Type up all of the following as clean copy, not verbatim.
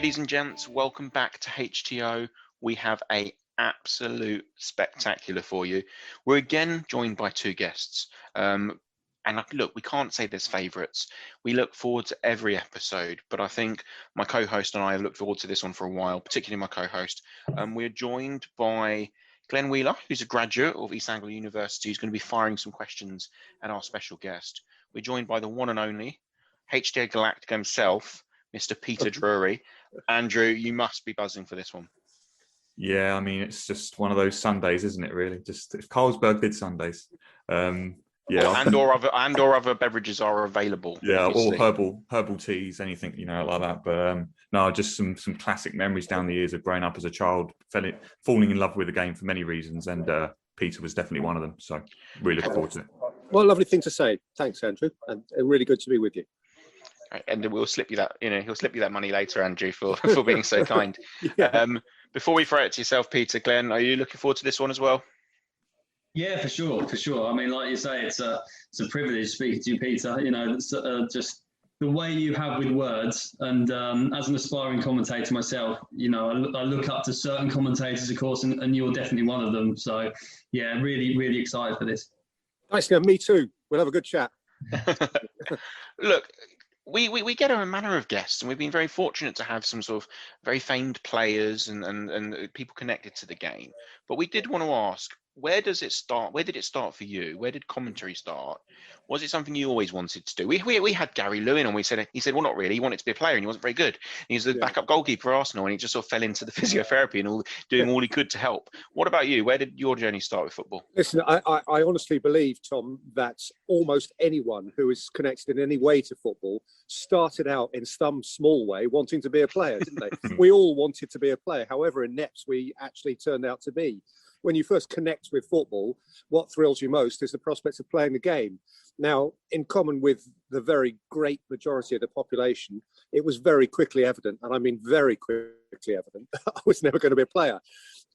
Ladies and gents, welcome back to HTO. We have a absolute spectacular for you. We're again joined by two guests. And look, we can't say there's favourites. We look forward to every episode, but I think my co-host and I have looked forward to this one for a while, particularly my co-host. We're joined by Glenn Wheeler, who's a graduate of East Anglia University, who's going to be firing some questions at our special guest. We're joined by the one and only HTO Galactic himself, Mr. Peter Drury. Andrew, you must be buzzing for this one. Yeah, I mean, it's just one of those Sundays, isn't it, really? Just if Carlsberg did Sundays. Yeah, and or other beverages are available. Yeah, obviously. or herbal teas, anything, like that. But no, just some classic memories down the years of growing up as a child, falling in love with the game for many reasons, and Peter was definitely one of them. So really looking forward to it. Well, lovely thing to say. Thanks, Andrew, and really good to be with you. Right, and we'll slip you that, he'll slip you that money later, Andrew, for being so kind. Yeah. Before we throw it to yourself, Peter, Glenn, are you looking forward to this one as well? Yeah, for sure. I mean, like you say, it's a privilege speaking to you, Peter. It's just the way you have with words. And as an aspiring commentator myself, I look up to certain commentators, of course, and you're definitely one of them. So, yeah, really, really excited for this. Nice, me too. We'll have a good chat. Look, we get a manner of guests, and we've been very fortunate to have some sort of very famed players and people connected to the game. But we did want to ask, where does it start? Where did it start for you? Where did commentary start? Was it something you always wanted to do? We had Gary Lewin, and he said, well, not really. He wanted to be a player, and he wasn't very good. He was the backup goalkeeper for Arsenal, and he just sort of fell into the physiotherapy and doing all he could to help. What about you? Where did your journey start with football? Listen, I honestly believe, Tom, that almost anyone who is connected in any way to football started out in some small way wanting to be a player, didn't they? We all wanted to be a player, however inept we actually turned out to be. When you first connect with football, what thrills you most is the prospect of playing the game. Now, in common with the very great majority of the population, it was very quickly evident, and I mean very quickly evident, I was never going to be a player.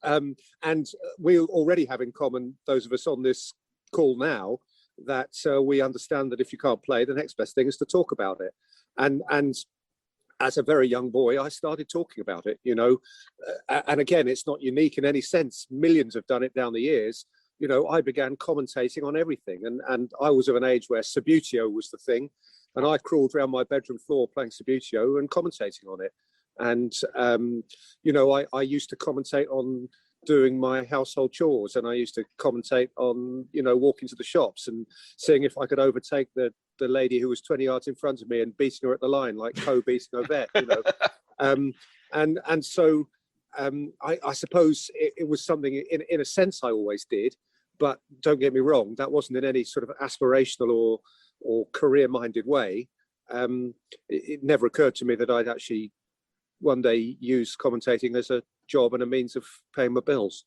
And we already have in common, those of us on this call now, that we understand that if you can't play, the next best thing is to talk about it. And as a very young boy, I started talking about it, and again, it's not unique in any sense. Millions have done it down the years. I began commentating on everything, and I was of an age where Subbuteo was the thing, and I crawled around my bedroom floor playing Subbuteo and commentating on it. And, I used to commentate on doing my household chores, and I used to commentate on, walking to the shops and seeing if I could overtake the lady who was 20 yards in front of me and beating her at the line, like Co beating Ovette, So I suppose it was something in a sense I always did, but don't get me wrong, that wasn't in any sort of aspirational or career-minded way. It never occurred to me that I'd actually one day use commentating as a job and a means of paying my bills.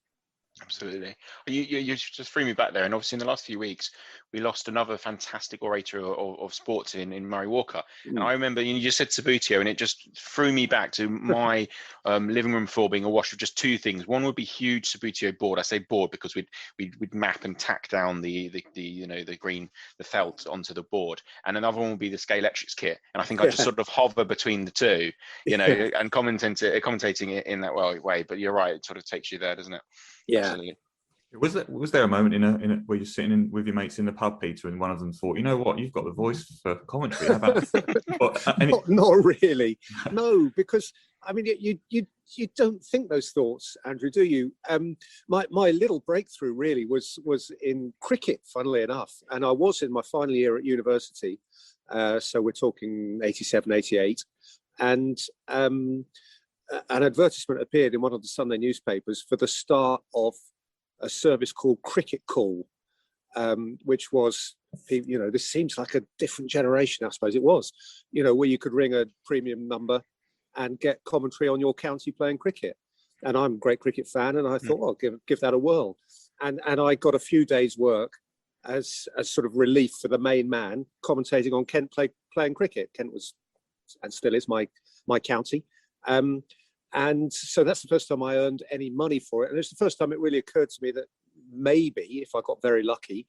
Absolutely. You just threw me back there. And obviously in the last few weeks, we lost another fantastic orator of sports in Murray Walker. And I remember you just said Subbuteo, and it just threw me back to my living room floor being awash with just two things. One would be huge Subbuteo board. I say board because we'd map and tack down the felt onto the board. And another one would be the Scalextrics kit. And I think I just sort of hover between the two, and commentating it in that way. But you're right, it sort of takes you there, doesn't it? Yeah. Absolutely. Was there a moment in a where you're sitting with your mates in the pub, Peter, and one of them thought, you know what, you've got the voice for commentary? How about not really. No, because I mean, you don't think those thoughts, Andrew, do you? My little breakthrough really was in cricket, funnily enough, and I was in my final year at university, so we're talking 87, 88, and an advertisement appeared in one of the Sunday newspapers for the start of a service called Cricket Call, which was, this seems like a different generation, I suppose it was, where you could ring a premium number and get commentary on your county playing cricket. And I'm a great cricket fan, and I thought, I'll give that a whirl. And I got a few days' work as sort of relief for the main man, commentating on Kent playing cricket. Kent was, and still is, my county. And so that's the first time I earned any money for it. And it's the first time it really occurred to me that maybe if I got very lucky,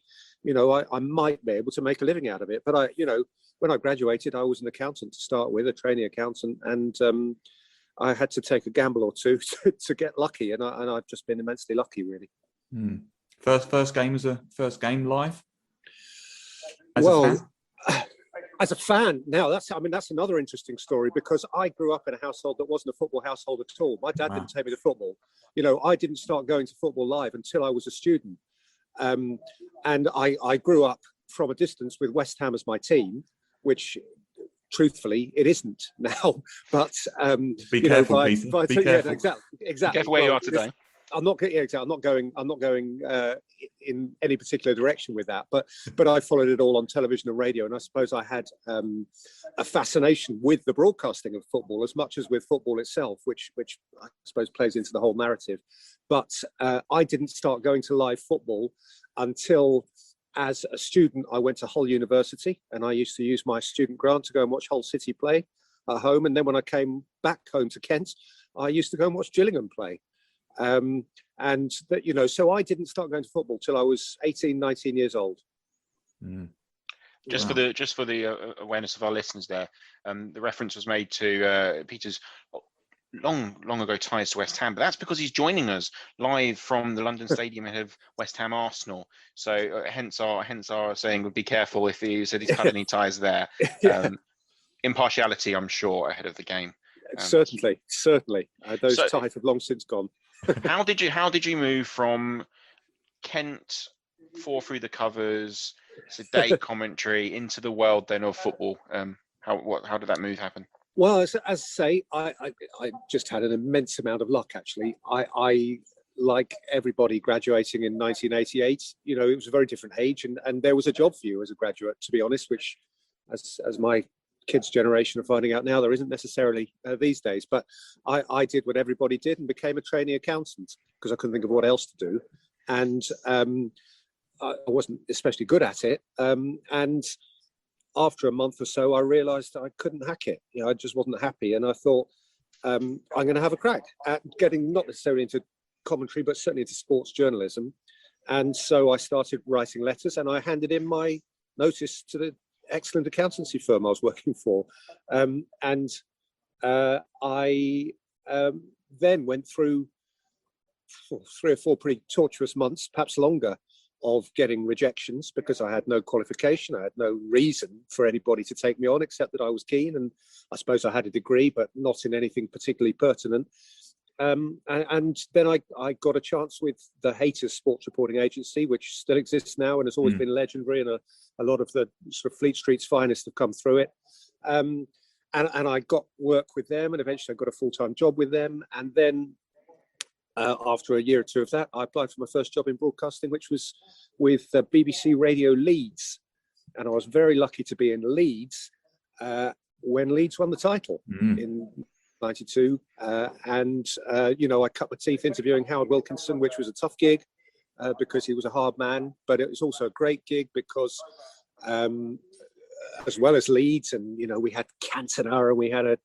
I might be able to make a living out of it. But when I graduated, I was an accountant to start with, a trainee accountant. And I had to take a gamble or two to get lucky, and I've just been immensely lucky, really. First game live. As a fan, now that's another interesting story, because I grew up in a household that wasn't a football household at all. My dad didn't take me to football. I didn't start going to football live until I was a student, and I grew up from a distance with West Ham as my team, which truthfully it isn't now. But be careful, Peter. Be careful. Yeah, exactly. Be careful where you are today. I'm not going in any particular direction with that, but I followed it all on television and radio, and I suppose I had a fascination with the broadcasting of football as much as with football itself, which I suppose plays into the whole narrative. But I didn't start going to live football until, as a student, I went to Hull University, and I used to use my student grant to go and watch Hull City play at home, and then when I came back home to Kent, I used to go and watch Gillingham play. And that, so I didn't start going to football till I was 18, 19 years old. Just for the awareness of our listeners there, the reference was made to Peter's long ago ties to West Ham, but that's because he's joining us live from the London Stadium ahead of West Ham Arsenal. So hence our saying, would be careful if he said he's cut any ties there. Impartiality, I'm sure, ahead of the game. Certainly. Those ties have long since gone. How did you move from Kent, Four Through the Covers, today commentary, into the world then of football? How did that move happen? Well, as I say, I just had an immense amount of luck, actually. I like everybody graduating in 1988, it was a very different age, and there was a job for you as a graduate, to be honest, which, as my kids' generation are finding out now, there isn't necessarily these days. But I did what everybody did and became a trainee accountant because I couldn't think of what else to do, and I wasn't especially good at it. And after a month or so, I realised I couldn't hack it. I just wasn't happy, and I thought I'm going to have a crack at getting not necessarily into commentary, but certainly into sports journalism. And so I started writing letters, and I handed in my notice to the excellent accountancy firm I was working for, and I then went through 3 or 4 pretty torturous months, perhaps longer, of getting rejections because I had no qualification. I had no reason for anybody to take me on except that I was keen, and I suppose I had a degree, but not in anything particularly pertinent. And then I got a chance with the Haters Sports Reporting Agency, which still exists now and has always been legendary, and a lot of the sort of Fleet Street's finest have come through it. And I got work with them, and eventually I got a full-time job with them. And then after a year or two of that, I applied for my first job in broadcasting, which was with BBC Radio Leeds. And I was very lucky to be in Leeds when Leeds won the title in 92, and I cut my teeth interviewing Howard Wilkinson, which was a tough gig because he was a hard man, but it was also a great gig because as well as Leeds, and we had Cantona, and we had a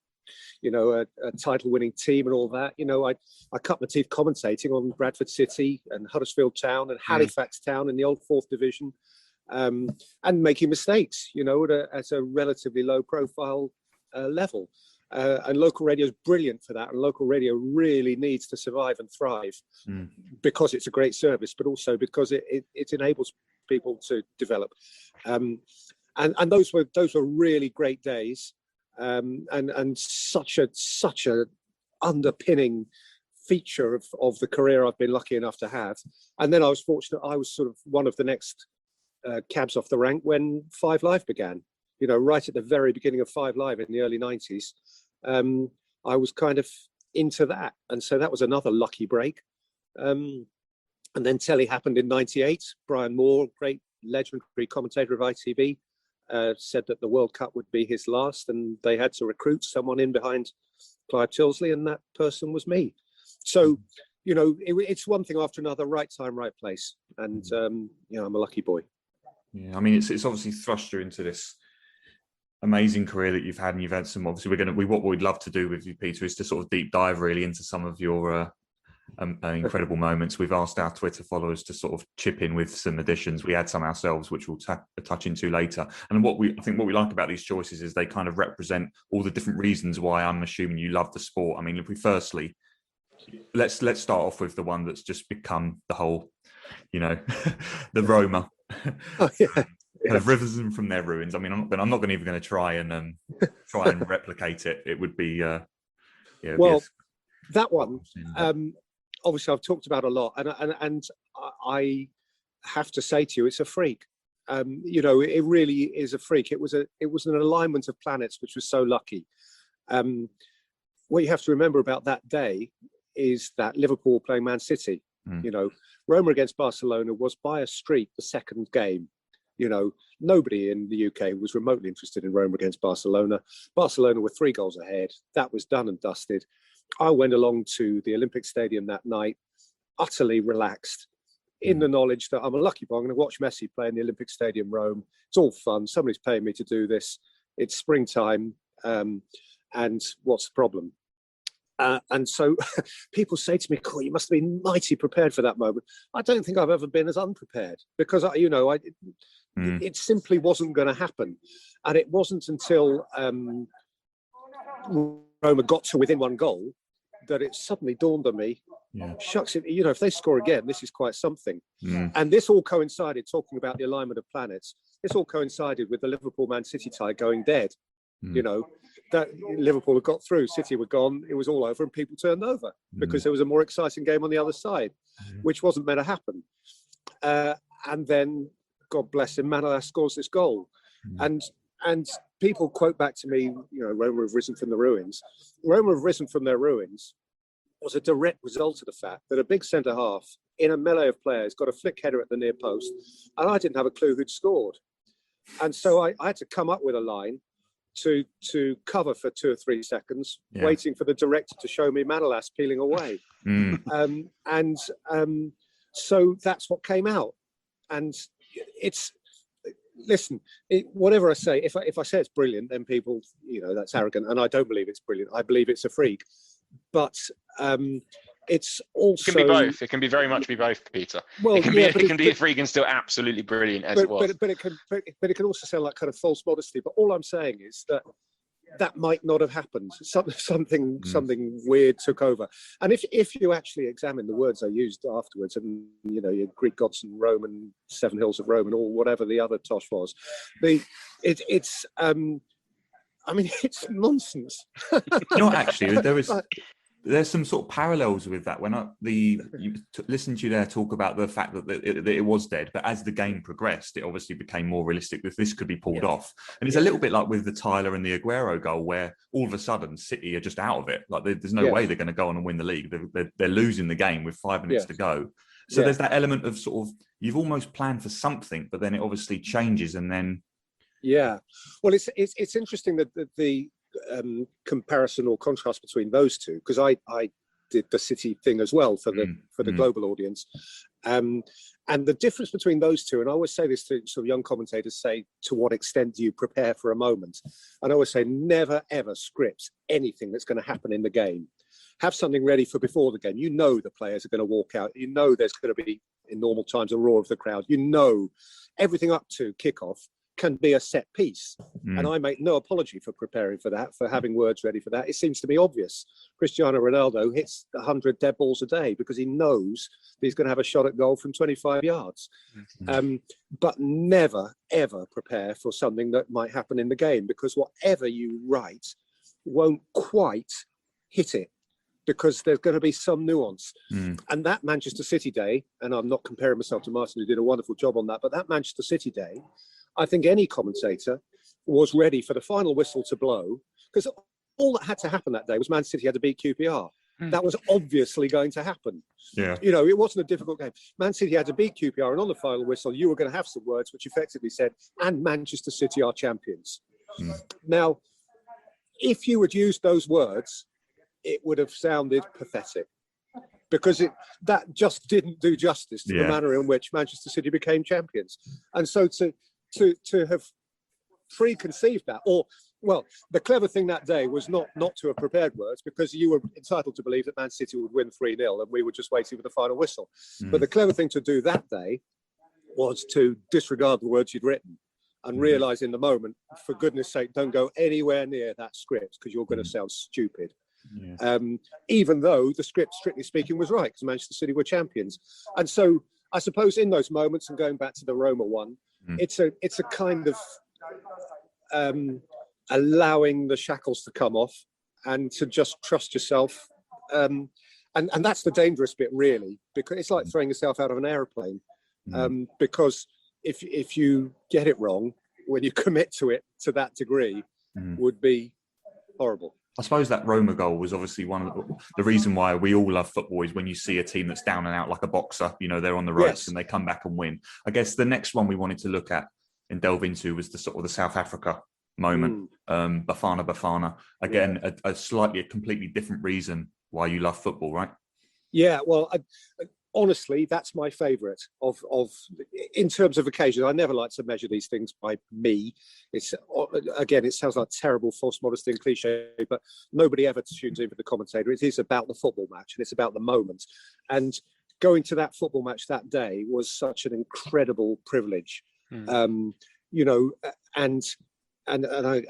title-winning team and all that. I cut my teeth commentating on Bradford City and Huddersfield Town and Halifax Town in the old 4th Division, and making mistakes, at a relatively low-profile level. And local radio is brilliant for that, and local radio really needs to survive and thrive because it's a great service, but also because it enables people to develop. And those were really great days, and such a underpinning feature of the career I've been lucky enough to have. And then I was fortunate; I was sort of one of the next cabs off the rank when 5 Live began. Right at the very beginning of 5 Live in the early 90s, I was kind of into that. And so that was another lucky break. And then telly happened in 98. Brian Moore, great legendary commentator of ITV, said that the World Cup would be his last, and they had to recruit someone in behind Clive Tilsley, and that person was me. So, it's one thing after another, right time, right place. And, I'm a lucky boy. Yeah, I mean, it's obviously thrust you into this amazing career that you've had, and you've had some. Obviously, what we'd love to do with you, Peter, is to sort of deep dive really into some of your incredible moments. We've asked our Twitter followers to sort of chip in with some additions. We had some ourselves, which we'll touch into later. And I think what we like about these choices is they kind of represent all the different reasons why I'm assuming you love the sport. I mean, if we firstly, let's start off with the one that's just become the whole, the Roma. Oh, yeah. Have risen from their ruins. I mean, I'm not even going to try and replicate it. It would be that one. Obviously, I've talked about a lot, and I have to say to you, it's a freak. It really is a freak. It was an alignment of planets which was so lucky. What you have to remember about that day is that Liverpool were playing Man City. Roma against Barcelona was by a streak the second game. Nobody in the UK was remotely interested in Roma against Barcelona. Barcelona were 3 goals ahead. That was done and dusted. I went along to the Olympic Stadium that night, utterly relaxed, in the knowledge that I'm a lucky boy. I'm going to watch Messi play in the Olympic Stadium, Rome. It's all fun. Somebody's paying me to do this. It's springtime. And what's the problem? And so people say to me, "Cool, you must have been mighty prepared for that moment." I don't think I've ever been as unprepared because, it simply wasn't going to happen. And it wasn't until Roma got to within 1 goal that it suddenly dawned on me, shucks, if they score again, this is quite something. And this all coincided, talking about the alignment of planets, this all coincided with the Liverpool-Man City tie going dead. That Liverpool had got through, City were gone, it was all over, and people turned over because there was a more exciting game on the other side, which wasn't meant to happen. And then, God bless him, Manolas scores this goal. And people quote back to me, Roma have risen from the ruins. Roma have risen from their ruins was a direct result of the fact that a big centre-half in a melee of players got a flick header at the near post, and I didn't have a clue who'd scored. And so I had to come up with a line to cover for 2 or 3 seconds, waiting for the director to show me Manolas peeling away. So that's what came out. And whatever I say, if I say it's brilliant, then people, that's arrogant, and I don't believe it's brilliant. I believe it's a freak. But it's also... It can be both. It can be very much be both, Peter. Well, it can be a freak and still absolutely brilliant as it was. But it can also sound like kind of false modesty. But all I'm saying is that might not have happened. Something weird took over. And if you actually examine the words I used afterwards, and your Greek gods and Rome and 7 hills of Rome and all whatever the other tosh was, it's nonsense. Actually, there's some sort of parallels with that. When listened to you there talk about the fact that it was dead, but as the game progressed, it obviously became more realistic that this could be pulled off. And it's a little bit like with the Tyler and the Aguero goal, where all of a sudden City are just out of it. Like there's no way they're going to go on and win the league. They're losing the game with 5 minutes to go. So there's that element of sort of, you've almost planned for something, but then it obviously changes, and then. Yeah. Well, it's interesting that the comparison or contrast between those two, because I did the City thing as well for the global audience, and the difference between those two, and I always say this to sort of young commentators, say, to what extent do you prepare for a moment? And I always say, never ever script anything that's going to happen in the game. Have something ready for before the game. The players are going to walk out. There's going to be, in normal times, a roar of the crowd. Everything up to kickoff can be a set piece. And I make no apology for preparing for that, for having words ready for that. It seems to be obvious. Cristiano Ronaldo hits 100 dead balls a day because he knows that he's going to have a shot at goal from 25 yards. But never, ever prepare for something that might happen in the game, because whatever you write won't quite hit it, because there's going to be some nuance. And that Manchester City day, and I'm not comparing myself to Martin, who did a wonderful job on that, but that Manchester City day, I think any commentator was ready for the final whistle to blow, because all that had to happen that day was Man City had to beat QPR. That was obviously going to happen. It wasn't a difficult game. Man City had to beat QPR, and on the final whistle, you were going to have some words which effectively said, and Manchester City are champions. Now, if you had used those words, it would have sounded pathetic, because that just didn't do justice to the manner in which Manchester City became champions. And so to have preconceived that, or Well, the clever thing that day was not to have prepared words, because you were entitled to believe that Man City would win 3-0 and we were just waiting for the final whistle. But the clever thing to do that day was to disregard the words you'd written and realise in the moment, for goodness sake, don't go anywhere near that script because you're going to sound stupid. Yeah. Even though the script, strictly speaking, was right because Manchester City were champions. And so I suppose in those moments, and going back to the Roma one, it's a kind of allowing the shackles to come off and to just trust yourself. And that's the dangerous bit, really, because it's like throwing yourself out of an aeroplane. Because if you get it wrong, when you commit to it to that degree, would be horrible. I suppose that Roma goal was obviously one of the reason why we all love football is when you see a team that's down and out like a boxer, you know, they're on the ropes and they come back and win. I guess the next one we wanted to look at and delve into was the sort of the South Africa moment, Bafana. Again, a completely different reason why you love football, right? Yeah, well, honestly, that's my favourite of in terms of occasions. I never like to measure these things by me. It's again, it sounds like terrible false modesty and cliche, but nobody ever tunes in for the commentator. It is about the football match and it's about the moment. And going to that football match that day was such an incredible privilege. You know, and I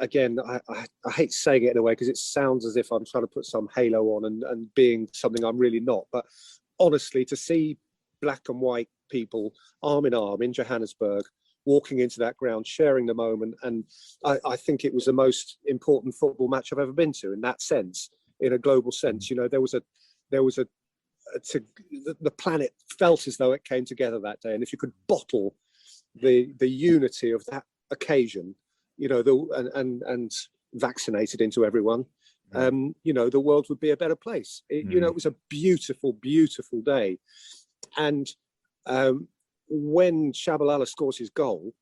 hate saying it in a way because it sounds as if I'm trying to put some halo on and being something I'm really not. But honestly, to see black and white people arm in arm in Johannesburg, walking into that ground, sharing the moment, and I think it was the most important football match I've ever been to in that sense, in a global sense. You know, the planet felt as though it came together that day, and if you could bottle the unity of that occasion, you know, and vaccinated into everyone, you know, the world would be a better place. You know, it was a beautiful, beautiful day. And when Shabalala scores his goal,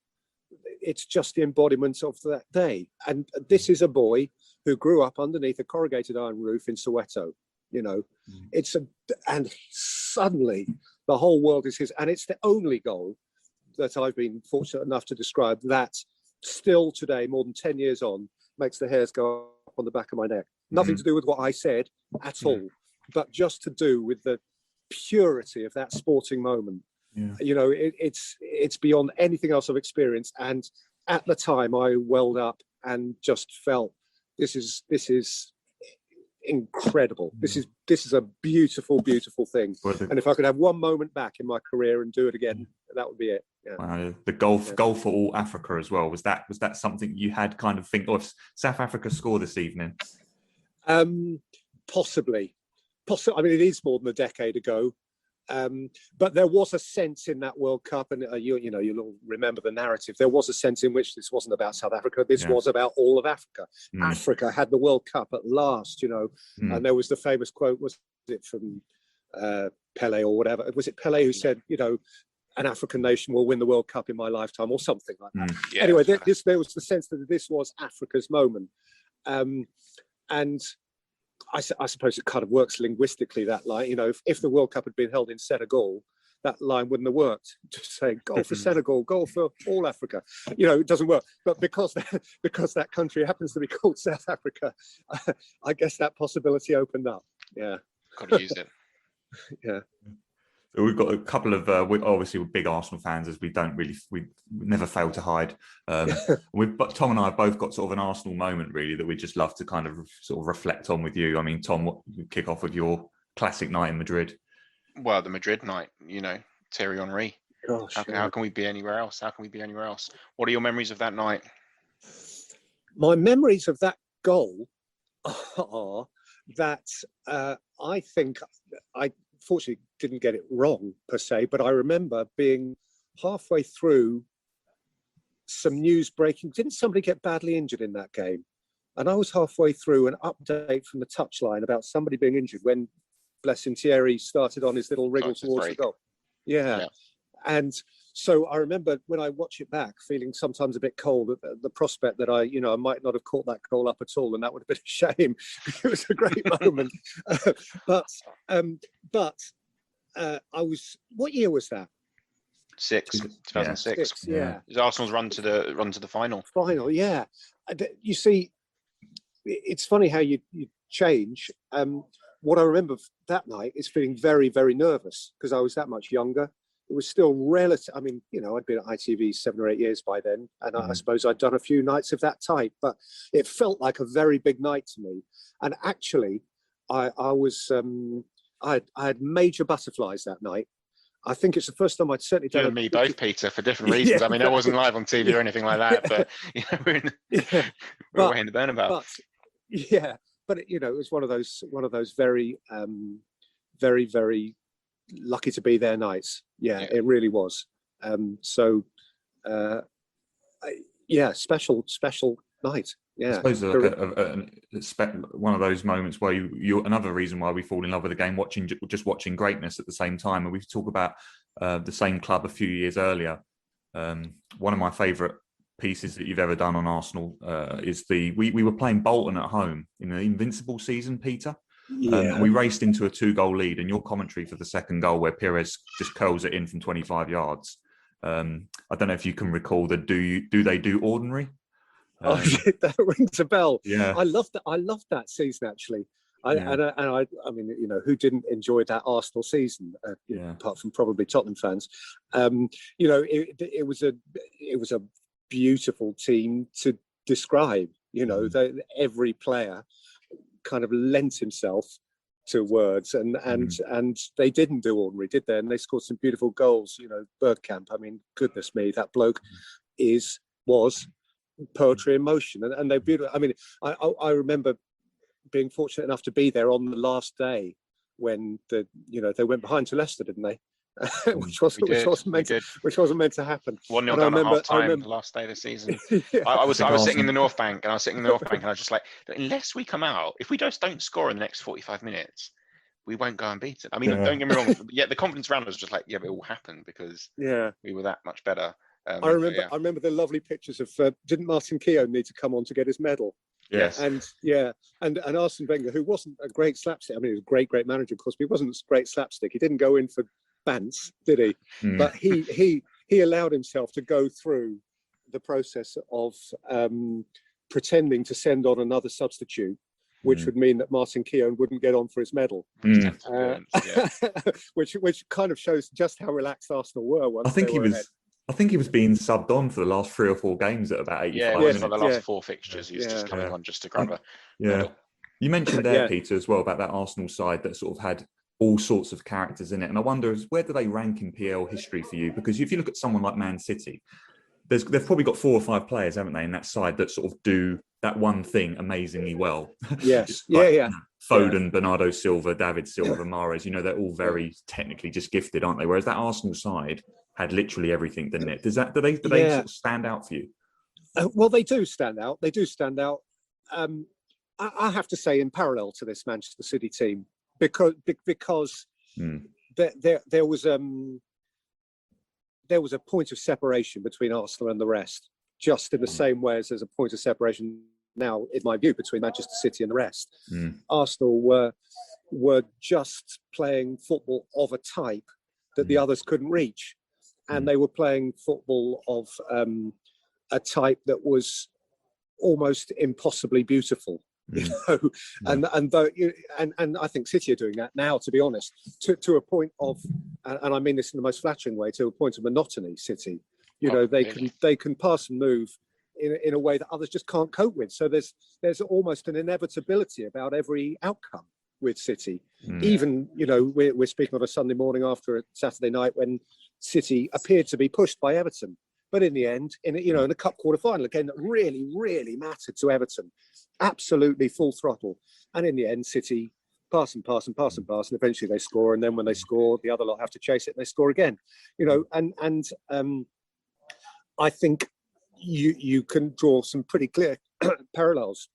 it's just the embodiment of that day. And this is a boy who grew up underneath a corrugated iron roof in Soweto. You know, and suddenly the whole world is his. And it's the only goal that I've been fortunate enough to describe that still today, more than 10 years on, makes the hairs go up on the back of my neck. Nothing to do with what I said at all, but just to do with the purity of that sporting moment. You know, it's beyond anything else I've experienced. And at the time, I welled up and just felt this is incredible. This is a beautiful, beautiful thing. And if I could have one moment back in my career and do it again, that would be it. The goal for all Africa as well. Was that something you had kind of think, if South Africa score this evening? Possibly. I mean, it is more than a decade ago. But there was a sense in that World Cup, and you'll all remember the narrative. There was a sense in which this wasn't about South Africa. This was about all of Africa. Africa had the World Cup at last, you know. And there was the famous quote, was it from Pele or whatever? Was it Pele who said, you know, an African nation will win the World Cup in my lifetime, or something like that. Anyway, there was the sense that this was Africa's moment. And I suppose it kind of works linguistically, that line. You know, if the World Cup had been held in Senegal, that line wouldn't have worked. Just saying, goal for Senegal, goal for all Africa. You know, it doesn't work. But because that country happens to be called South Africa, I guess that possibility opened up. Yeah. Got to use it. Yeah. So we've got a couple of, obviously we're big Arsenal fans, as we never fail to hide. But Tom and I have both got sort of an Arsenal moment, really, that we just love to kind of sort of reflect on with you. I mean, Tom, you kick off with your classic night in Madrid. Well, the Madrid night, you know, Thierry Henry. Gosh, how can we be anywhere else? How can we be anywhere else? What are your memories of that night? My memories of that goal are that I think I fortunately didn't get it wrong per se, but I remember being halfway through some news breaking. Didn't somebody get badly injured in that game? And I was halfway through an update from the touchline about somebody being injured when, bless him, Thierry started on his little wriggle towards the goal. Yeah. And so I remember when I watch it back, feeling sometimes a bit cold at the prospect that I might not have caught that goal up at all, and that would have been a shame. It was a great moment. But I was. What year was that? 2006. Yeah. It was Arsenal's run to the final. Yeah. You see, it's funny how you change. What I remember that night is feeling very, very nervous because I was that much younger. It was still relative. I mean, I'd been at ITV 7 or 8 years by then, and I suppose I'd done a few nights of that type, but it felt like a very big night to me. And actually, I had major butterflies that night. I think it's the first time I'd certainly done. You and me both, Peter, for different reasons. I mean, I wasn't live on TV or anything like that, but we're away in the Burnabout. But it was one of those very, very, very lucky to be there nights. Yeah, it really was. Special night. Yeah, I suppose one of those moments where you another reason why we fall in love with the game, watching greatness at the same time. And we talk about the same club a few years earlier. One of my favourite pieces that you've ever done on Arsenal is we were playing Bolton at home in the Invincible season, Peter. And we raced into a 2-goal lead, and your commentary for the second goal where Pires just curls it in from 25 yards. I don't know if you can recall the do they do ordinary? That rings a bell. Yeah, I loved that season actually. I mean, who didn't enjoy that Arsenal season? Apart from probably Tottenham fans. It was a beautiful team to describe. Every player kind of lent himself to words, and they didn't do ordinary, did they? And they scored some beautiful goals. Bergkamp. I mean, goodness me, that bloke was poetry in motion, and they're beautiful. I mean, I remember being fortunate enough to be there on the last day when they went behind to Leicester, didn't they? which wasn't meant to happen. 1-0 down at half time, the last day of the season. I was sitting in the North Bank, and I was just like, unless we come out, if we just don't score in the next 45 minutes, we won't go unbeaten. I mean, don't get me wrong. Yeah, the confidence around us was just like, but it all happened because we were that much better. I remember the lovely pictures of didn't Martin Keown need to come on to get his medal? Yes. And Arsene Wenger, who wasn't a great slapstick. I mean, he was a great manager, of course, but he wasn't a great slapstick. He didn't go in for bants, did he? But he allowed himself to go through the process of pretending to send on another substitute, which would mean that Martin Keown wouldn't get on for his medal. Which kind of shows just how relaxed Arsenal were once I think he was being subbed on for the last 3 or 4 games at about 85 minutes. For the last 4 fixtures, he was just coming on just to grab a medal. You mentioned there, Peter, as well about that Arsenal side that sort of had all sorts of characters in it. And I wonder, where do they rank in PL history for you? Because if you look at someone like Man City, they've probably got 4 or 5 players, haven't they, in that side that sort of do that one thing amazingly well. Yes. Foden, Bernardo Silva, David Silva, Mahrez, they're all very technically just gifted, aren't they? Whereas that Arsenal side had literally everything, didn't it? Do they sort of stand out for you? Well, they do stand out. They do stand out. I have to say, in parallel to this Manchester City team, because there was a point of separation between Arsenal and the rest, just in the same way as there's a point of separation now, in my view, between Manchester City and the rest. Arsenal were just playing football of a type that the others couldn't reach, and they were playing football of a type that was almost impossibly beautiful. And I think City are doing that now, to be honest, to a point of, and I mean this in the most flattering way, to a point of monotony. City, they can pass and move in a way that others just can't cope with. So there's almost an inevitability about every outcome with City. Even we're speaking on a Sunday morning after a Saturday night when City appeared to be pushed by Everton. But in the end, in a cup quarter-final, a game that really, really mattered to Everton, absolutely full throttle. And in the end, City pass and eventually they score. And then when they score, the other lot have to chase it and they score again. I think you can draw some pretty clear parallels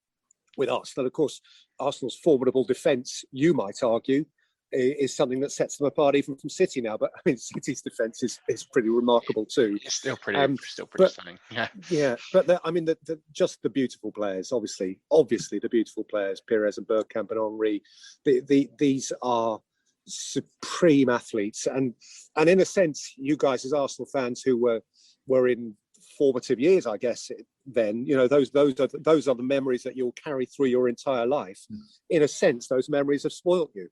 with Arsenal. Of course, Arsenal's formidable defence, you might argue, is something that sets them apart even from City now. But I mean, City's defence is pretty remarkable too. It's still pretty stunning. But just the beautiful players, obviously the beautiful players, Pires and Bergkamp and Henry. These are supreme athletes, and in a sense, you guys as Arsenal fans who were in formative years, I guess. Then, you know, those are the memories that you'll carry through your entire life. In a sense, those memories have spoilt you,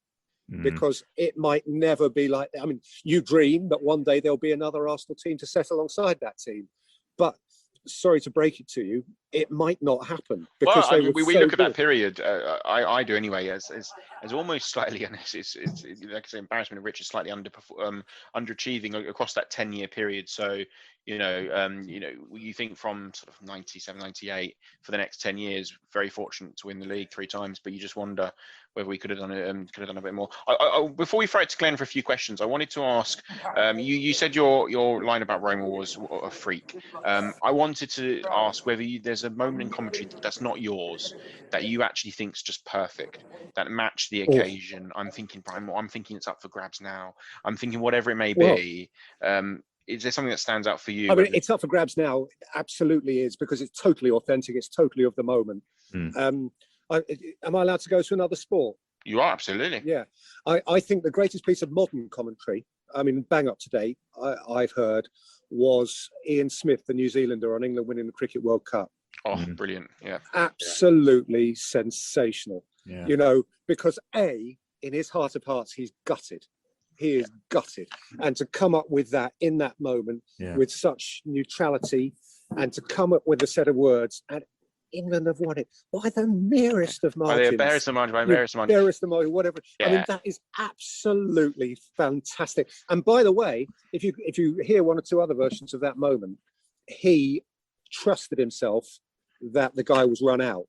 because it might never be like. I mean, you dream that one day there'll be another Arsenal team to set alongside that team, but sorry to break it to you, it might not happen, because well, I mean, we look at that period. I do anyway, as almost slightly, and it's like I say, embarrassment of riches, slightly underachieving across that 10-year period. So you know, you think from sort of 97, 98 for the next 10 years, very fortunate to win the league 3 times, but you just wonder whether we could have done it, a bit more. Before we throw it to Glenn for a few questions, I wanted to ask, you said your line about Roma was a freak. I wanted to ask whether there's a moment in commentary that's not yours, that you actually think's just perfect, that matched the occasion. I'm thinking it's up for grabs now. I'm thinking whatever it may be. Is there something that stands out for you? I mean, it's up for grabs now. It absolutely is, because it's totally authentic. It's totally of the moment. Am I allowed to go to another sport? You are, absolutely. Yeah. I think the greatest piece of modern commentary, I mean, bang up to date, I've heard, was Ian Smith, the New Zealander, on England winning the Cricket World Cup. Oh, brilliant. Yeah. Absolutely sensational. Yeah. You know, because in his heart of hearts, he's gutted. He is gutted. And to come up with that in that moment with such neutrality, and to come up with a set of words, and England have won it by the merest of margins. Barest of margin, whatever. I mean, that is absolutely fantastic. And by the way, if you hear one or two other versions of that moment, he trusted himself that the guy was run out.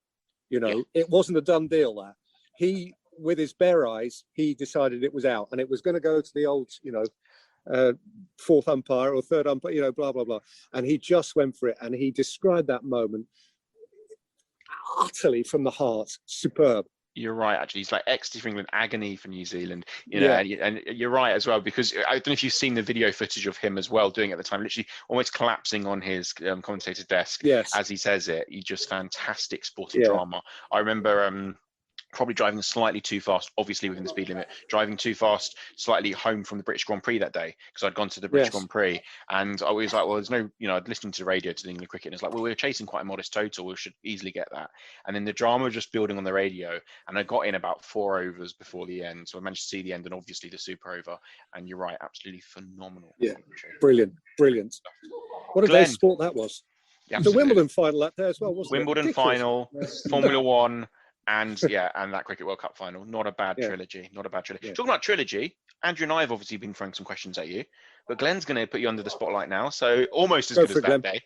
You know, it wasn't a done deal there. He, with his bare eyes, he decided it was out, and it was going to go to the old, you know, fourth umpire or third umpire, you know, blah, blah, blah. And he just went for it. And he described that moment utterly from the heart. Superb. You're right, actually. He's like ecstasy for England, agony for New Zealand. You know, and you're right as well, because I don't know if you've seen the video footage of him as well doing it at the time, literally almost collapsing on his commentator's desk as he says it. He just fantastic sporting drama. I remember probably driving slightly too fast, obviously within the speed limit, driving too fast slightly home from the British Grand Prix that day, because I'd gone to the British Grand Prix, and I was like, well, there's no, you know, I'd listened to the radio to the England cricket, and it's like, well, we were chasing quite a modest total, we should easily get that. And then the drama was just building on the radio, and I got in about 4 overs before the end, so I managed to see the end and obviously the super over. And you're right, absolutely phenomenal. Yeah, brilliant. What a great sport that was. The Wimbledon final that day as well, wasn't it? Wimbledon final, Formula One, and and that Cricket World Cup final. Not a bad trilogy. Talking about trilogy, Andrew and I have obviously been throwing some questions at you, but Glenn's going to put you under the spotlight now, so almost as good as that day.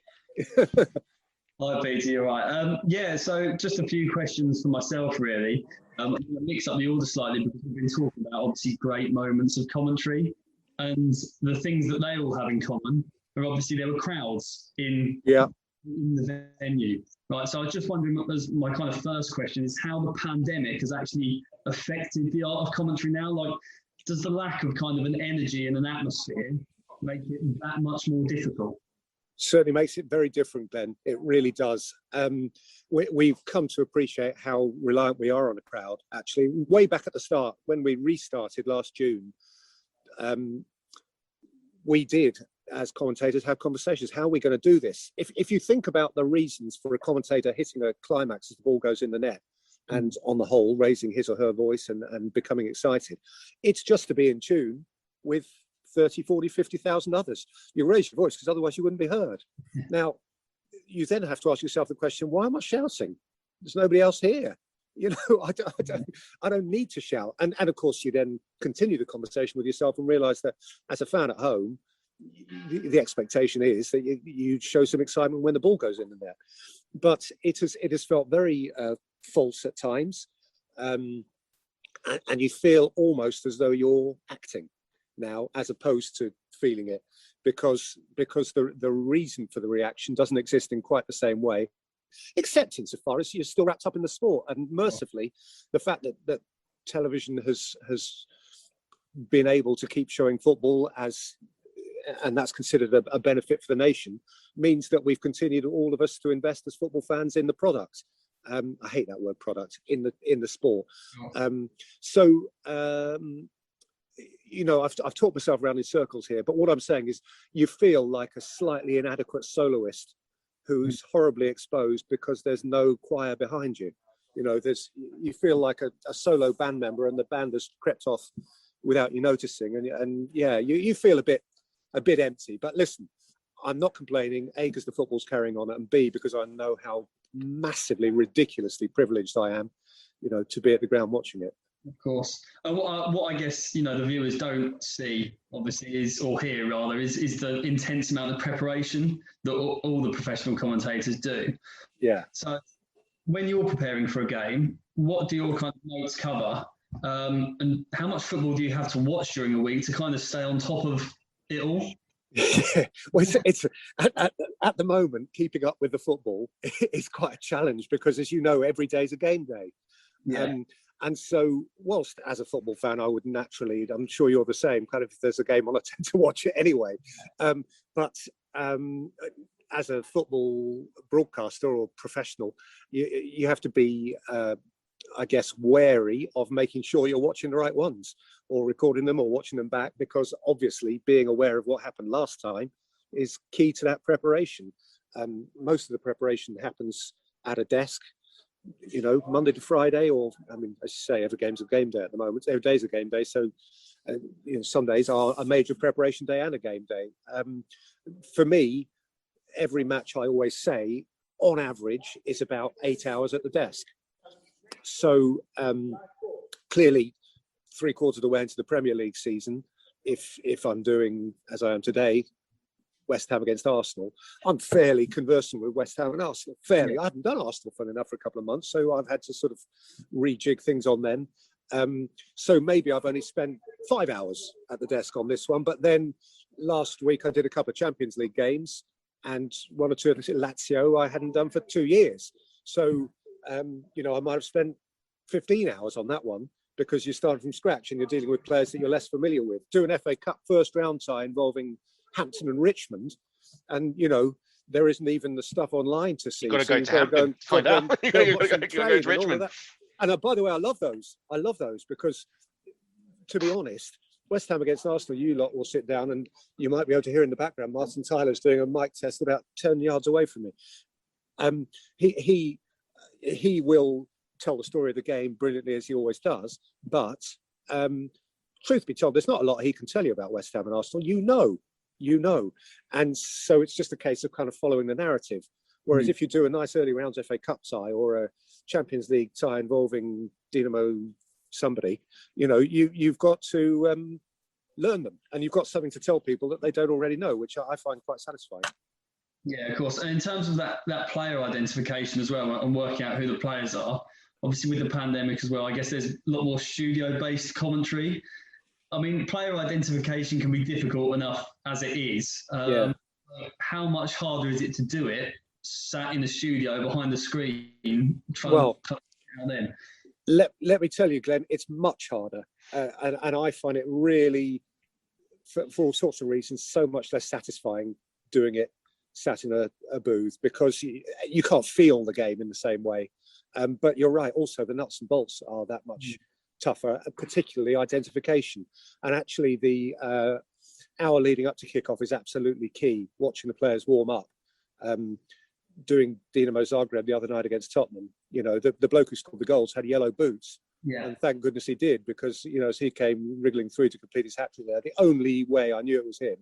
Hi Peter, you're right. So just a few questions for myself, really. I'm going to mix up the order slightly, because we've been talking about obviously great moments of commentary, and the things that they all have in common are obviously there were crowds in the venue. Right, so I was just wondering, as my kind of first question, is how the pandemic has actually affected the art of commentary now. Like, does the lack of kind of an energy and an atmosphere make it that much more difficult? Certainly makes it very different, Ben. It really does. We've come to appreciate how reliant we are on a crowd. Actually, way back at the start, when we restarted last June, we did, as commentators, have conversations. How are we going to do this? If you think about the reasons for a commentator hitting a climax as the ball goes in the net, and on the whole raising his or her voice and becoming excited, it's just to be in tune with 30, 40, 50,000 others. You raise your voice because otherwise you wouldn't be heard. Now, you then have to ask yourself the question, why am I shouting? There's nobody else here. You know, I don't need to shout. And of course, you then continue the conversation with yourself and realize that as a fan at home, the expectation is that you show some excitement when the ball goes in the net. But it has felt very false at times, and you feel almost as though you're acting now, as opposed to feeling it, because the reason for the reaction doesn't exist in quite the same way, except insofar as you're still wrapped up in the sport. And mercifully, the fact that television has been able to keep showing football and that's considered a benefit for the nation, means that we've continued, all of us, to invest as football fans in the product. I hate that word, product, in the sport. You know, I've talked myself around in circles here, but what I'm saying is you feel like a slightly inadequate soloist who's horribly exposed because there's no choir behind you. You know, you feel like a solo band member, and the band has crept off without you noticing, and yeah, you feel a bit empty. But listen, I'm not complaining, A, because the football's carrying on, and B, because I know how massively, ridiculously privileged I am, you know, to be at the ground watching it. Of course. What I guess, you know, the viewers don't see, obviously, or hear rather, is the intense amount of preparation that all the professional commentators do. Yeah. So when you're preparing for a game, what do your kind of notes cover? And how much football do you have to watch during a week to kind of stay on top of it all? Well, it's at the moment, keeping up with the football is quite a challenge because, as you know, every day's a game day. Yeah. And so, whilst as a football fan, I would naturally, I'm sure you're the same, kind of if there's a game on, I tend to watch it anyway. But as a football broadcaster or professional, you have to be, I guess, wary of making sure you're watching the right ones or recording them or watching them back, because obviously being aware of what happened last time is key to that preparation. Most of the preparation happens at a desk, you know, Monday to Friday, or I mean, as you say, every game's a game day at the moment. Every day's a game day. So, you know, some days are a major preparation day and a game day. For me, every match, I always say, on average, is about 8 hours at the desk. So clearly, 3/4 of the way into the Premier League season, if I'm doing as I am today, West Ham against Arsenal, I'm fairly conversant with West Ham and Arsenal. Fairly, I haven't done Arsenal fun enough for a couple of months, so I've had to sort of rejig things on them. So maybe I've only spent 5 hours at the desk on this one. But then last week I did a couple of Champions League games, and one or two of Lazio I hadn't done for 2 years. So you know, I might have spent 15 hours on that one, because you're starting from scratch and you're dealing with players that you're less familiar with. Do an FA Cup first round tie involving Hampton and Richmond, and you know, there isn't even the stuff online to see. You've got to go to Hampton, find out. You've got to go to Richmond. And by the way, I love those because, to be honest, West Ham against Arsenal, you lot will sit down and you might be able to hear in the background Martin Tyler's doing a mic test about 10 yards away from me. He will tell the story of the game brilliantly, as he always does. But truth be told, there's not a lot he can tell you about West Ham and Arsenal. You know. And so it's just a case of kind of following the narrative. Whereas if you do a nice early rounds FA Cup tie or a Champions League tie involving Dinamo somebody, you know, you've got to learn them, and you've got something to tell people that they don't already know, which I find quite satisfying. Yeah, of course. And in terms of that player identification as well, and working out who the players are, obviously with the pandemic as well, I guess there's a lot more studio-based commentary. I mean, player identification can be difficult enough as it is. How much harder is it to do it sat in the studio behind the screen? Let me tell you, Glenn, it's much harder. And I find it really, for all sorts of reasons, so much less satisfying doing it sat in a booth, because you can't feel the game in the same way. But you're right, also the nuts and bolts are that much tougher, particularly identification. And actually the hour leading up to kickoff is absolutely key, watching the players warm up. Doing Dinamo Zagreb the other night against Tottenham, you know, the bloke who scored the goals had yellow boots. Yeah. And thank goodness he did, because, you know, as he came wriggling through to complete his hat-trick there, the only way I knew it was him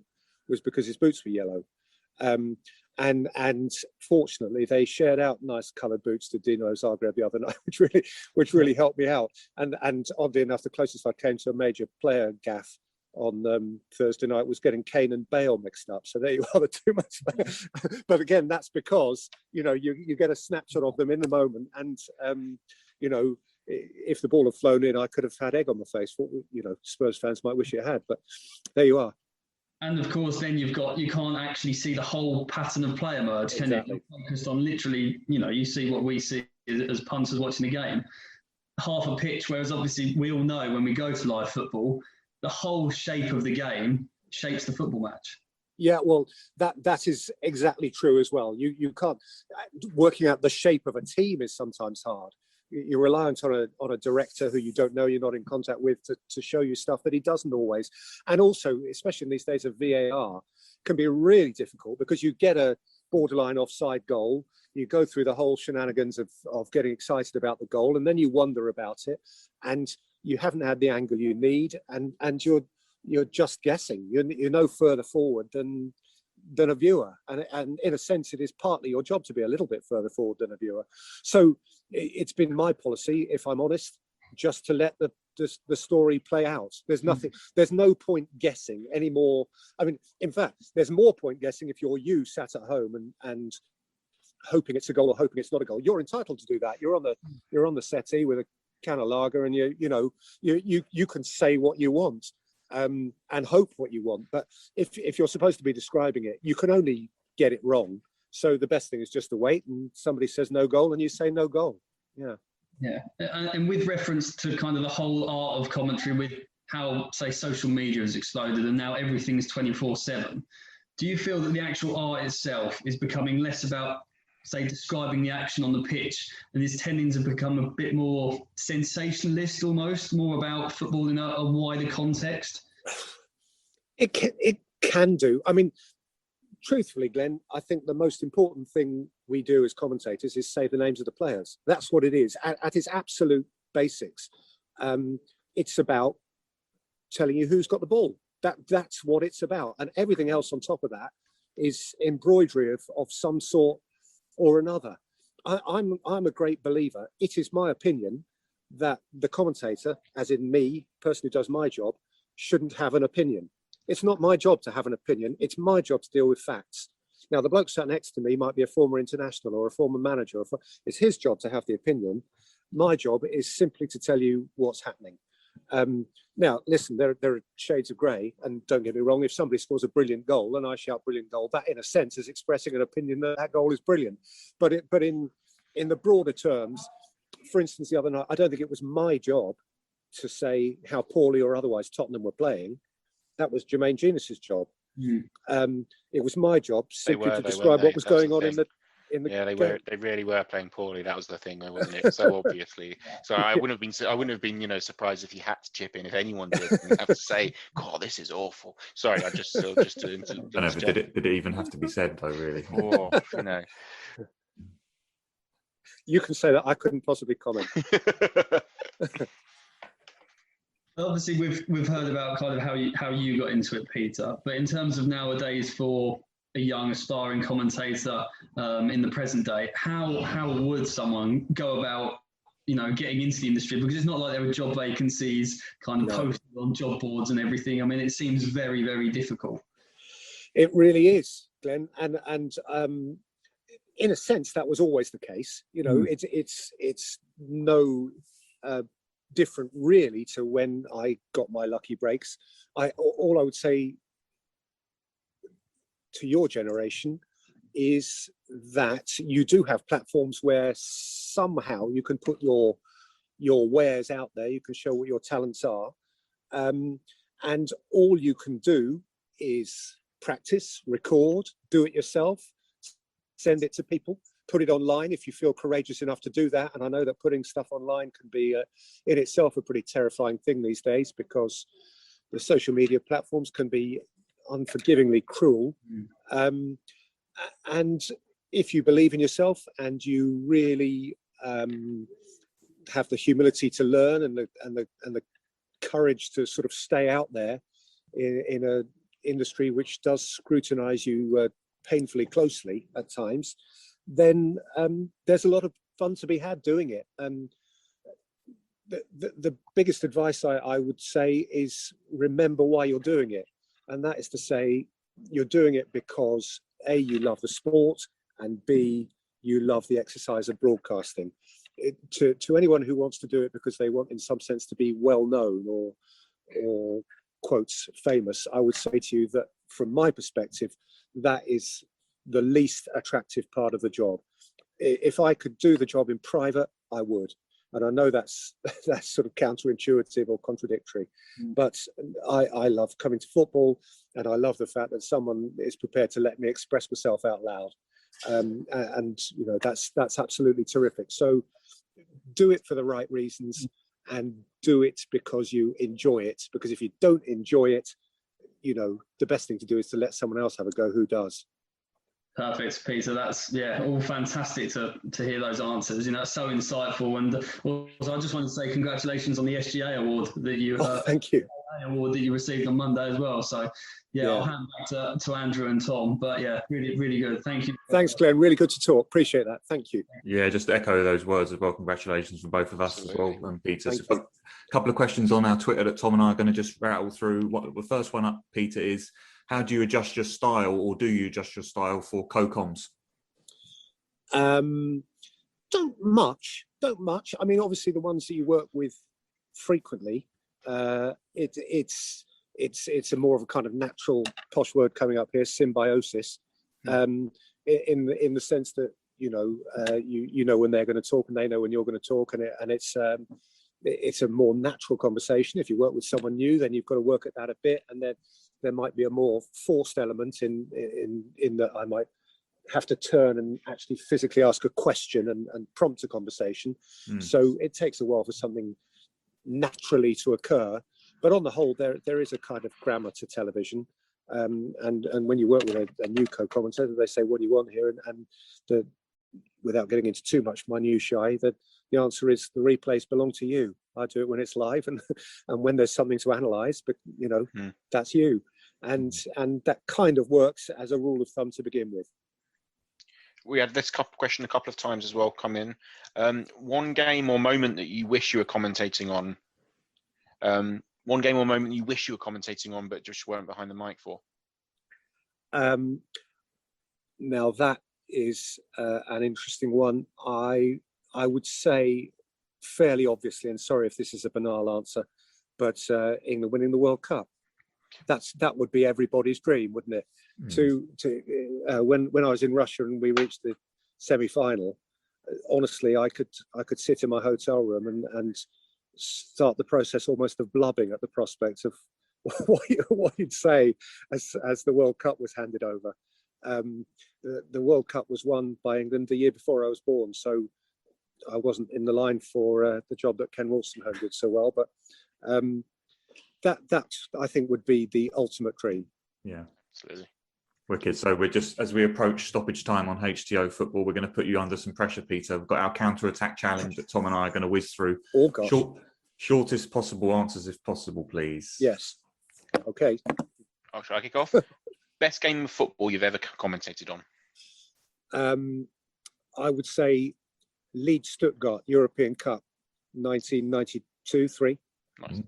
was because his boots were yellow. And fortunately they shared out nice coloured boots to Dinamo Zagreb the other night, which really helped me out. And oddly enough, the closest I came to a major player gaff on Thursday night was getting Kane and Bale mixed up. So there you are, the two much. But again, that's because, you know, you get a snapshot of them in the moment, and you know, if the ball had flown in, I could have had egg on the face. What, you know, Spurs fans might wish it had, but there you are. And of course, then you can't actually see the whole pattern of play emerge, can you? You're focused on literally, you know, you see what we see as punters watching the game, half a pitch. Whereas obviously we all know when we go to live football, the whole shape of the game shapes the football match. Yeah, well, that is exactly true as well. You can't, working out the shape of a team is sometimes hard. You're reliant on a director who you don't know, you're not in contact with, to show you stuff that he doesn't always. And also, especially in these days of VAR, can be really difficult, because you get a borderline offside goal. You go through the whole shenanigans of getting excited about the goal, and then you wonder about it, and you haven't had the angle you need, and you're just guessing. You're no further forward than a viewer, and in a sense, it is partly your job to be a little bit further forward than a viewer. So it's been my policy, if I'm honest, just to let the story play out. There's nothing. There's no point guessing anymore. I mean, in fact, there's more point guessing if you sat at home and hoping it's a goal or hoping it's not a goal. You're entitled to do that. You're on the settee with a can of lager, and you can say what you want and hope what you want. But if you're supposed to be describing it, you can only get it wrong. So the best thing is just to wait, and somebody says no goal, and you say no goal. Yeah. Yeah, and with reference to kind of the whole art of commentary, with how, say, social media has exploded and now everything's 24/7, do you feel that the actual art itself is becoming less about, say, describing the action on the pitch, and is tending to become a bit more sensationalist, almost more about football in a wider context? It can do. I mean, truthfully, Glenn, I think the most important thing we do as commentators is say the names of the players. That's what it is at its absolute basics. It's about telling you who's got the ball. That's what it's about, and everything else on top of that is embroidery of some sort or another. I'm a great believer. It is my opinion that the commentator, as in me, person who does my job, shouldn't have an opinion. It's not my job to have an opinion. It's my job to deal with facts. Now, the bloke sat next to me might be a former international or a former manager. It's his job to have the opinion. My job is simply to tell you what's happening. Now, listen, there are shades of grey, and don't get me wrong, if somebody scores a brilliant goal and I shout brilliant goal, that in a sense is expressing an opinion that goal is brilliant. But in the broader terms, for instance, the other night, I don't think it was my job to say how poorly or otherwise Tottenham were playing. That was Jermaine Genius's job. It was my job simply to describe what was going on in the yeah, they really were playing poorly. That was the thing, though, wasn't it? So obviously, so I wouldn't have been surprised if you had to chip in. If anyone did, you have to say, "God, this is awful." Sorry, I just to I know, but did it even have to be said though? Really? Oh, You can say that. I couldn't possibly comment. Obviously, we've heard about kind of how you got into it, Peter. But in terms of nowadays, for a young aspiring commentator in the present day, how would someone go about getting into the industry? Because it's not like there are job vacancies kind of posted on job boards and everything. I mean, it seems very, very difficult. It really is, Glenn, and in a sense that was always the case. It's no different really to when I got my lucky breaks. All I would say to your generation is that you do have platforms where somehow you can put your wares out there. You can show what your talents are, and all you can do is practice, record, do it yourself, send it to people, put it online if you feel courageous enough to do that. And I know that putting stuff online can be in itself a pretty terrifying thing these days, because the social media platforms can be unforgivingly cruel. And if you believe in yourself and you really have the humility to learn and the courage to sort of stay out there in an industry which does scrutinize you painfully closely at times, then there's a lot of fun to be had doing it. And the biggest advice I would say is remember why you're doing it. And that is to say, you're doing it because A, you love the sport, and B, you love the exercise of broadcasting. To anyone who wants to do it because they want in some sense to be well known or quotes famous, I would say to you that from my perspective, that is the least attractive part of the job. If I could do the job in private, I would. And I know that's sort of counterintuitive or contradictory, but I love coming to football, and I love the fact that someone is prepared to let me express myself out loud, and that's absolutely terrific. So do it for the right reasons, and do it because you enjoy it. Because if you don't enjoy it, the best thing to do is to let someone else have a go who does. Perfect, Peter. That's all fantastic to hear those answers. You know, so insightful. And also, I just want to say congratulations on the SGA award that you thank you. award that you received on Monday as well. So I'll hand back to Andrew and Tom. But really, really good. Thank you. Thanks, Glenn. Really good to talk. Appreciate that. Thank you. Yeah, just to echo those words as well. Congratulations from both of us as well, and Peter. So a couple of questions on our Twitter that Tom and I are going to just rattle through. The first one up, Peter, is how do you adjust your style, or do you adjust your style for co-coms? Don't much. I mean, obviously, the ones that you work with frequently, it's a more of a kind of natural posh word coming up here, symbiosis, in the sense that you know when they're going to talk and they know when you're going to talk, and it's a more natural conversation. If you work with someone new, then you've got to work at that a bit, and then there might be a more forced element in that I might have to turn and actually physically ask a question and prompt a conversation. So it takes a while for something naturally to occur. But on the whole, there is a kind of grammar to television. And when you work with a new co-commentator, they say, what do you want here? And without getting into too much minutiae, the answer is the replays belong to you. I do it when it's live and when there's something to analyse, but that's you. And that kind of works as a rule of thumb to begin with. We had this question a couple of times as well come in. One game or moment that you wish you were commentating on. One game or moment you wish you were commentating on, but just weren't behind the mic for. Now that is an interesting one. I would say fairly obviously, and sorry if this is a banal answer, but England winning the World Cup. That would be everybody's dream, wouldn't it? When I was in Russia and we reached the semi-final, honestly, I could sit in my hotel room and start the process almost of blubbing at the prospect of what you'd say as the World Cup was handed over. The World Cup was won by England the year before I was born, so I wasn't in the line for the job that Ken Wolstenholme did so well, but that I think would be the ultimate dream. Yeah, absolutely. Wicked. So we're just, as we approach stoppage time on HTO Football, we're going to put you under some pressure, Peter. We've got our counter-attack challenge that Tom and I are going to whiz through. Oh, gosh. Shortest possible answers, if possible, please. Yes. Okay. Shall I kick off? Best game of football you've ever commentated on? I would say Leeds Stuttgart European Cup, 1992-3. Nice.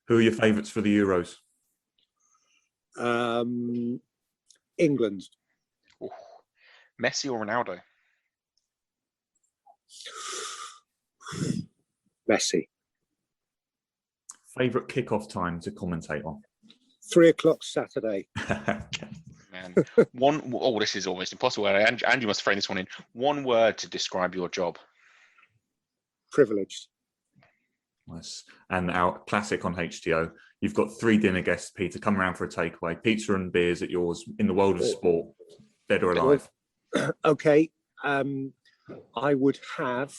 Who are your favourites for the Euros? England. Ooh. Messi or Ronaldo? Messi. Favourite kickoff time to commentate on? 3:00 Saturday. Man, this is almost impossible. Andrew must have thrown this one in. One word to describe your job. Privileged. Nice. And our classic on HTO, you've got 3 dinner guests, Peter, come around for a takeaway. Pizza and beers at yours in the world of sport, dead or alive. Okay. I would have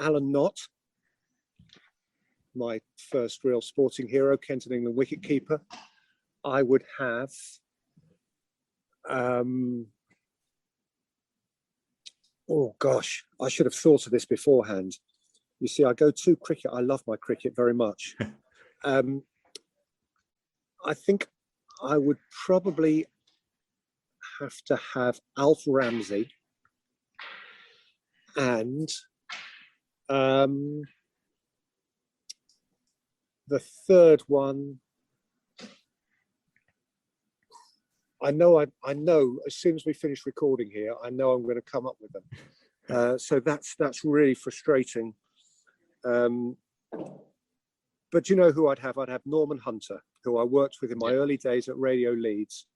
Alan Knott, my first real sporting hero, Kent and England wicketkeeper. I would have oh gosh, I should have thought of this beforehand. You see, I go to cricket. I love my cricket very much. I think I would probably have to have Alf Ramsey and the third one. I know as soon as we finish recording here, I know I'm going to come up with them. So that's really frustrating. But you know who I'd have? I'd have Norman Hunter, who I worked with in my early days at Radio Leeds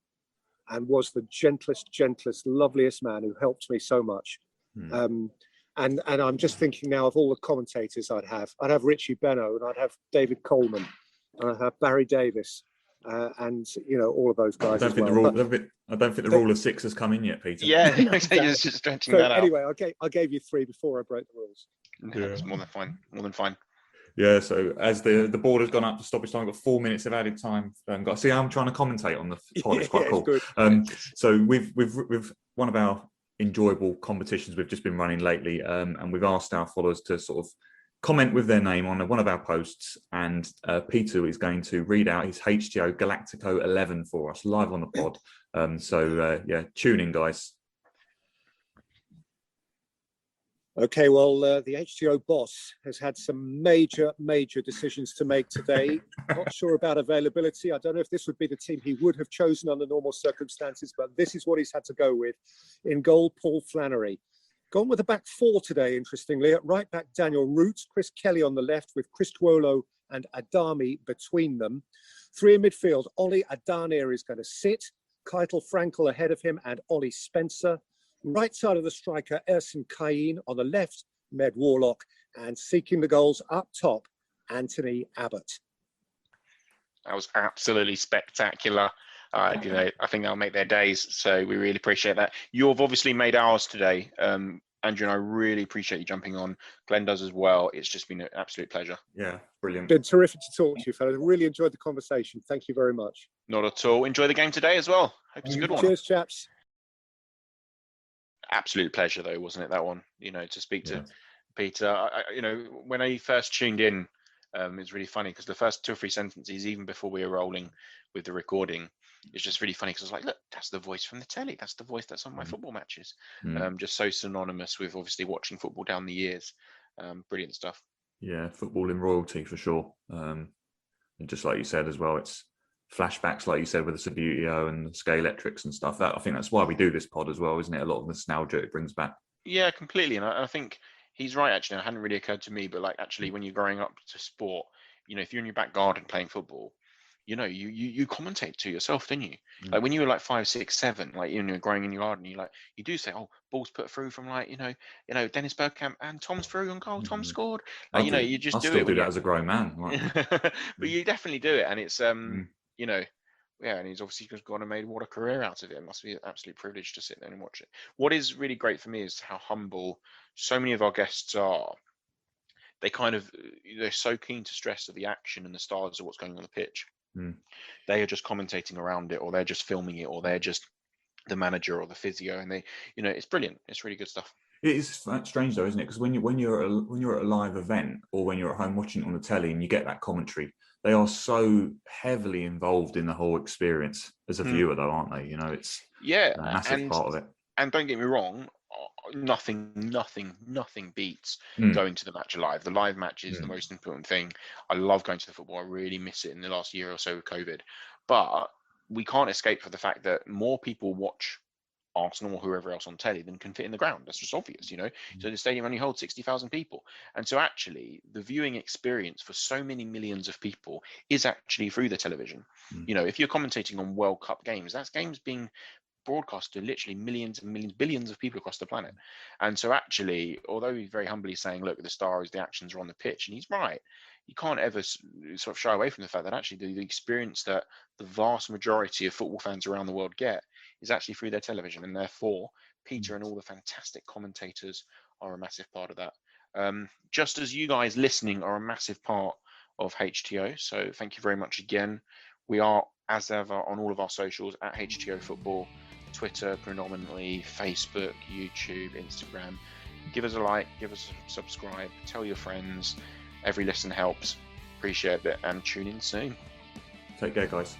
and was the gentlest, loveliest man who helped me so much. And I'm just thinking now of all the commentators I'd have. I'd have Richie Benno, and I'd have David Coleman, and I'd have Barry Davis, and all of those guys. I don't think the rule of 6 has come in yet, Peter. Yeah, exactly. Just stretching that out. Anyway, I gave you 3 before I broke the rules. That's more than fine. More than fine. Yeah, so as the board has gone up to stoppage time, I've got 4 minutes of added time. Got to see how I'm trying to commentate on the pod. It's quite cool. Good. So we've one of our enjoyable competitions we've just been running lately, and we've asked our followers to sort of comment with their name on one of our posts, and Peter is going to read out his HTO Galactico 11 for us live on the pod. Yeah, tune in, guys. Okay, well, the HTO boss has had some major decisions to make today. Not sure about availability. I don't know if this would be the team he would have chosen under normal circumstances, but this is what he's had to go with. In goal, Paul Flannery. Gone with a back four today, interestingly. At right back, Daniel Root, Chris Kelly on the left with Chris Tuolo and Adami between them. Three in midfield, Ollie Adanir is going to sit. Keitel Frankel ahead of him and Ollie Spencer. Right side of the striker, Ersin Cain. On the left, Med Warlock. And seeking the goals up top, Anthony Abbott. That was absolutely spectacular. I think that'll make their days. So we really appreciate that. You've obviously made ours today. Andrew and I really appreciate you jumping on. Glenn does as well. It's just been an absolute pleasure. Yeah, brilliant. Been terrific to talk to you, fellas. Really enjoyed the conversation. Thank you very much. Not at all. Enjoy the game today as well. Hope it's a good one. Cheers, chaps. Absolute pleasure, though, wasn't it, that one? To speak to Peter. When I first tuned in, it's really funny because the first 2 or 3 sentences, even before we were rolling with the recording, it's just really funny because I was like, look, that's the voice from the telly. That's the voice that's on my football matches. Just so synonymous with obviously watching football down the years. Brilliant stuff. Yeah, football in royalty for sure. And just like you said as well, it's flashbacks, like you said, with the Subbuteo and the Scalextrics and stuff. I think that's why we do this pod as well, isn't it? A lot of nostalgia it brings back. Yeah, completely. And I think he's right, actually. It hadn't really occurred to me, but actually when you're growing up to sport, if you're in your back garden playing football, you commentate to yourself, didn't you? Like when you were 5, 6, 7, you're growing in your garden, you do say, oh, ball's put through from Dennis Bergkamp and Tom's through on goal, Tom scored. You just I still do that as a grown man. But you definitely do it, and it's and he's obviously just gone and made what a career out of it. It must be an absolute privilege to sit there and watch it. What is really great for me is how humble so many of our guests are. They're so keen to stress the action and the stars of what's going on the pitch. They are just commentating around it, or they're just filming it, or they're just the manager or the physio, and they, it's brilliant. It's really good stuff. It is strange though, isn't it? Because when you're at a live event, or when you're at home watching it on the telly and you get that commentary, they are so heavily involved in the whole experience as a viewer, though, aren't they? It's a massive part of it. And don't get me wrong, nothing beats going to the match live. The live match is the most important thing. I love going to the football. I really miss it in the last year or so with COVID. But we can't escape for the fact that more people watch Arsenal or whoever else on telly than can fit in the ground. That's just obvious, So the stadium only holds 60,000 people. And so actually the viewing experience for so many millions of people is actually through the television. If you're commentating on World Cup games, that's games being broadcast to literally millions and millions, billions of people across the planet. And so actually, although he's very humbly saying, look, the stars, the actions are on the pitch, and he's right, you can't ever sort of shy away from the fact that actually the experience that the vast majority of football fans around the world get is actually through their television. And therefore, Peter and all the fantastic commentators are a massive part of that. Just as you guys listening are a massive part of HTO. So thank you very much again. We are, as ever, on all of our socials at HTO Football. Twitter predominantly, Facebook, YouTube, Instagram. Give us a like, give us a subscribe, tell your friends. Every listen helps. Appreciate it, and tune in soon. Take care, guys.